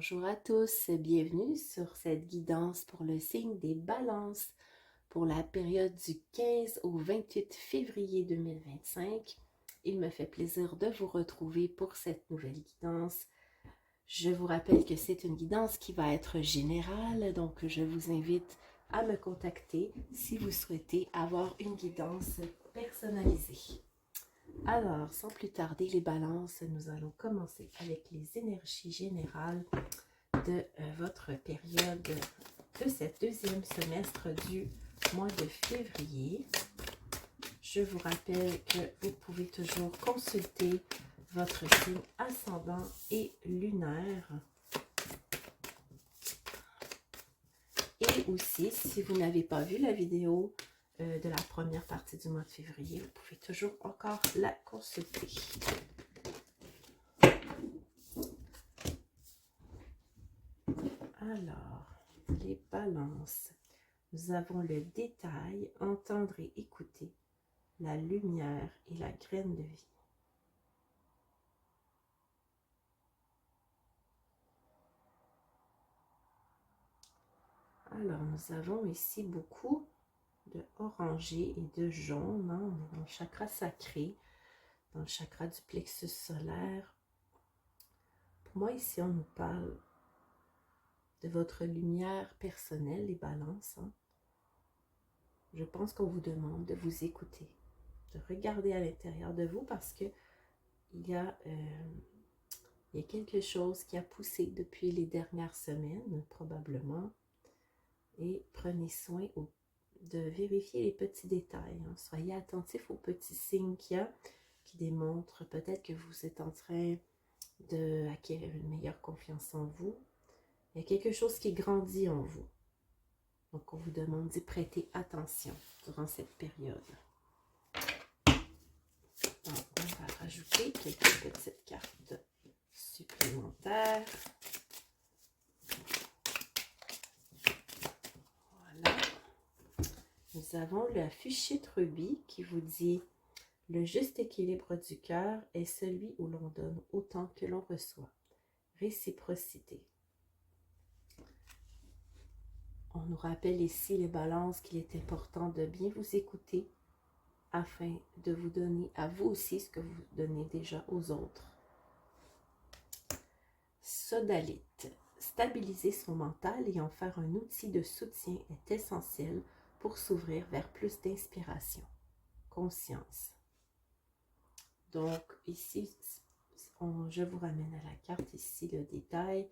Bonjour à tous, bienvenue sur cette guidance pour le signe des balances pour la période du 15 au 28 février 2025. Il me fait plaisir de vous retrouver pour cette nouvelle guidance. Je vous rappelle que c'est une guidance qui va être générale, donc je vous invite à me contacter si vous souhaitez avoir une guidance personnalisée. Alors, sans plus tarder, les balances, nous allons commencer avec les énergies générales de votre période de cette deuxième semestre du mois de février. Je vous rappelle que vous pouvez toujours consulter votre signe ascendant et lunaire. Et aussi, si vous n'avez pas vu la vidéo de la première partie du mois de février, vous pouvez toujours encore la consulter. Alors, les balances. Nous avons le détail, entendre et écouter, la lumière et la graine de vie. Alors, nous avons ici beaucoup de orangé et de jaune. Hein? On est dans le chakra sacré, dans le chakra du plexus solaire. Pour moi, ici, on nous parle de votre lumière personnelle, les balances. Hein? Je pense qu'on vous demande de vous écouter, de regarder à l'intérieur de vous parce que il y a quelque chose qui a poussé depuis les dernières semaines, probablement. Et prenez soin de vérifier les petits détails. Hein. Soyez attentifs aux petits signes qu'il y a qui démontrent peut-être que vous êtes en train d'acquérir une meilleure confiance en vous. Il y a quelque chose qui grandit en vous. Donc, on vous demande d'y prêter attention durant cette période. Donc, on va rajouter quelques petites cartes supplémentaires. Voilà. Nous avons la fuchsite rubis qui vous dit « Le juste équilibre du cœur est celui où l'on donne autant que l'on reçoit. Réciprocité. » On nous rappelle ici les balances qu'il est important de bien vous écouter afin de vous donner à vous aussi ce que vous donnez déjà aux autres. Sodalite. Stabiliser son mental et en faire un outil de soutien est essentiel pour s'ouvrir vers plus d'inspiration. Conscience. Donc ici, je vous ramène à la carte ici, le détail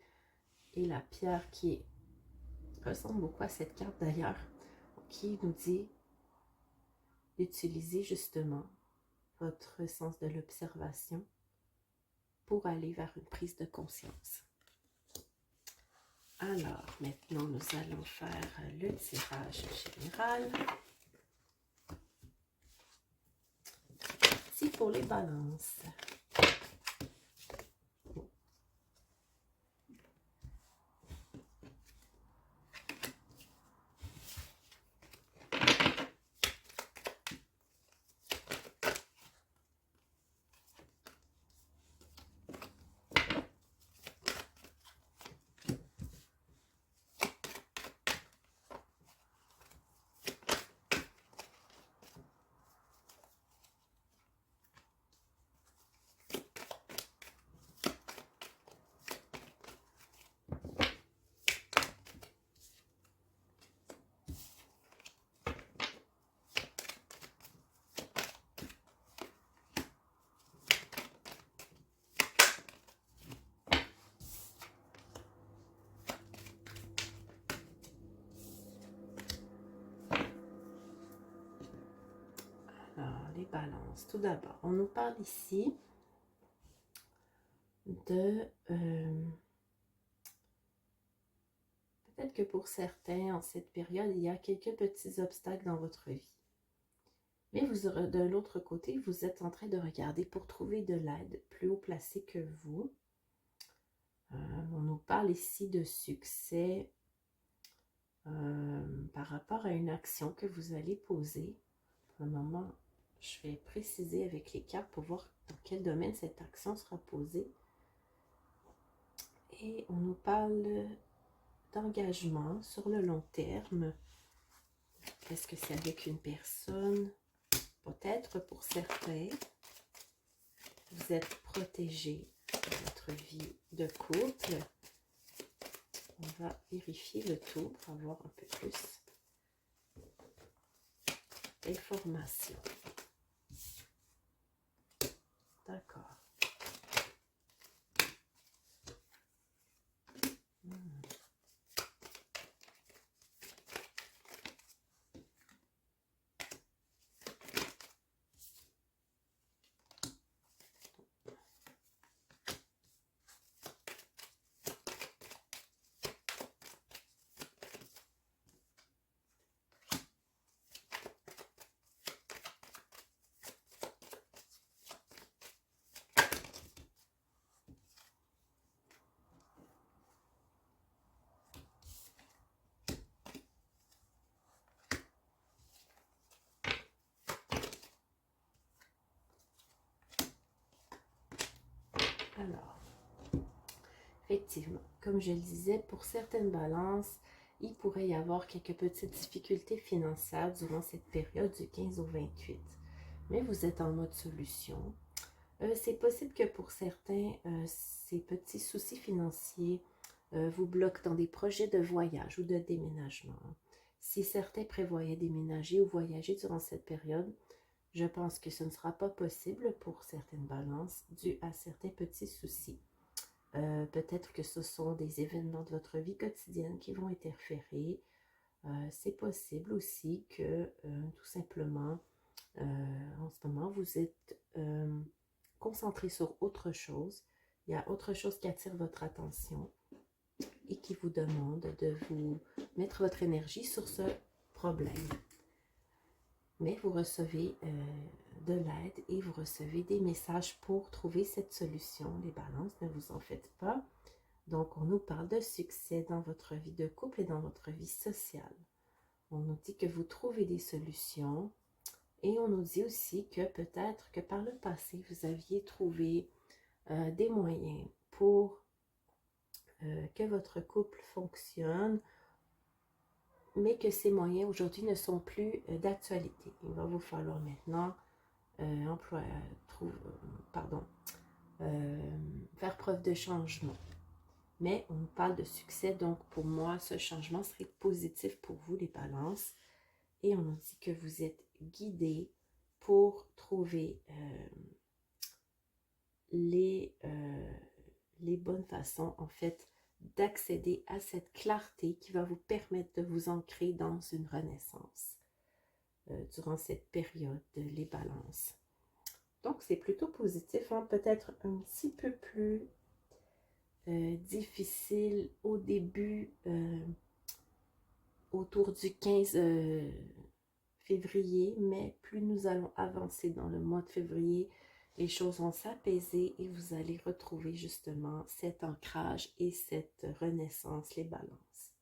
et la pierre qui ressemble beaucoup à cette carte d'ailleurs, qui nous dit d'utiliser justement votre sens de l'observation pour aller vers une prise de conscience. Alors, maintenant, nous allons faire le tirage général. C'est pour les balances. Alors, les balances. Tout d'abord, on nous parle ici de... peut-être que pour certains, en cette période, il y a quelques petits obstacles dans votre vie. Mais de l'autre côté, vous êtes en train de regarder pour trouver de l'aide plus haut placé que vous. On nous parle ici de succès par rapport à une action que vous allez poser. Pour le moment, je vais préciser avec les cartes pour voir dans quel domaine cette action sera posée. Et on nous parle d'engagement sur le long terme. Est-ce que c'est avec une personne? Peut-être pour certains, vous êtes protégé dans votre vie de couple. On va vérifier le tout pour avoir un peu plus d'informations. D'accord. Alors, effectivement, comme je le disais, pour certaines balances, il pourrait y avoir quelques petites difficultés financières durant cette période du 15 au 28. Mais vous êtes en mode solution. C'est possible que pour certains, ces petits soucis financiers vous bloquent dans des projets de voyage ou de déménagement. Si certains prévoyaient déménager ou voyager durant cette période, je pense que ce ne sera pas possible pour certaines balances dû à certains petits soucis. Peut-être que ce sont des événements de votre vie quotidienne qui vont interférer. C'est possible aussi que tout simplement, en ce moment, vous êtes concentré sur autre chose. Il y a autre chose qui attire votre attention et qui vous demande de vous mettre votre énergie sur ce problème. Mais vous recevez de l'aide et vous recevez des messages pour trouver cette solution. Les balances, ne vous en faites pas. Donc, on nous parle de succès dans votre vie de couple et dans votre vie sociale. On nous dit que vous trouvez des solutions et on nous dit aussi que peut-être que par le passé, vous aviez trouvé des moyens pour que votre couple fonctionne, mais que ces moyens aujourd'hui ne sont plus d'actualité. Il va vous falloir maintenant faire preuve de changement. Mais on parle de succès, donc pour moi, ce changement serait positif pour vous, les balances. Et on nous dit que vous êtes guidés pour trouver les bonnes façons, en fait, d'accéder à cette clarté qui va vous permettre de vous ancrer dans une renaissance durant cette période, les balances. Donc, c'est plutôt positif, hein? Peut-être un petit peu plus difficile au début, autour du 15 février, mais plus nous allons avancer dans le mois de février, les choses vont s'apaiser et vous allez retrouver justement cet ancrage et cette renaissance, les balances.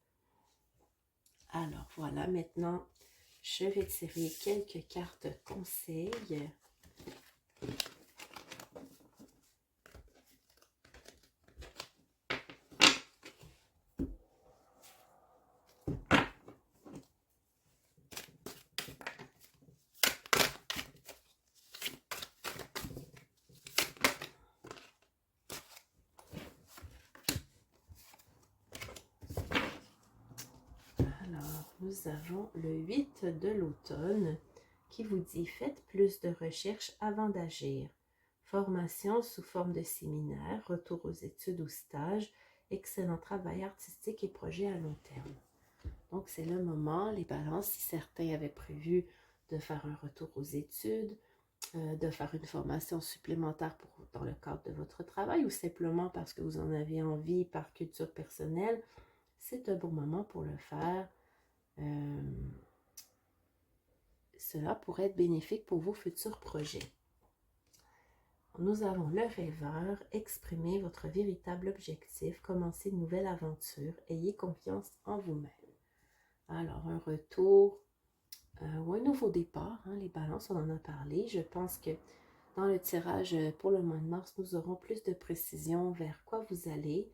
Alors voilà, maintenant, je vais tirer quelques cartes conseils. Nous avons le 8 de l'automne qui vous dit « Faites plus de recherches avant d'agir. Formation sous forme de séminaire, retour aux études ou stages, excellent travail artistique et projet à long terme. » Donc, c'est le moment, les balances, si certains avaient prévu de faire un retour aux études, de faire une formation supplémentaire dans le cadre de votre travail ou simplement parce que vous en avez envie par culture personnelle, c'est un bon moment pour le faire. Cela pourrait être bénéfique pour vos futurs projets. Nous avons le rêveur, exprimez votre véritable objectif, commencez une nouvelle aventure, ayez confiance en vous-même. Alors, un retour ou un nouveau départ, hein, les balances, on en a parlé. Je pense que dans le tirage pour le mois de mars, nous aurons plus de précision vers quoi vous allez,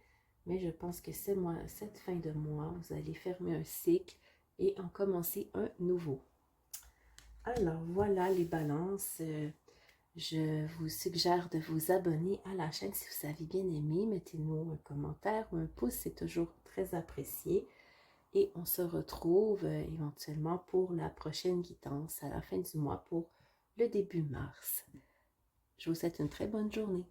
mais je pense que cette fin de mois, vous allez fermer un cycle et en commencer un nouveau. Alors voilà les balances. Je vous suggère de vous abonner à la chaîne si vous avez bien aimé. Mettez-nous un commentaire ou un pouce, c'est toujours très apprécié. Et on se retrouve éventuellement pour la prochaine guidance à la fin du mois pour le début mars. Je vous souhaite une très bonne journée.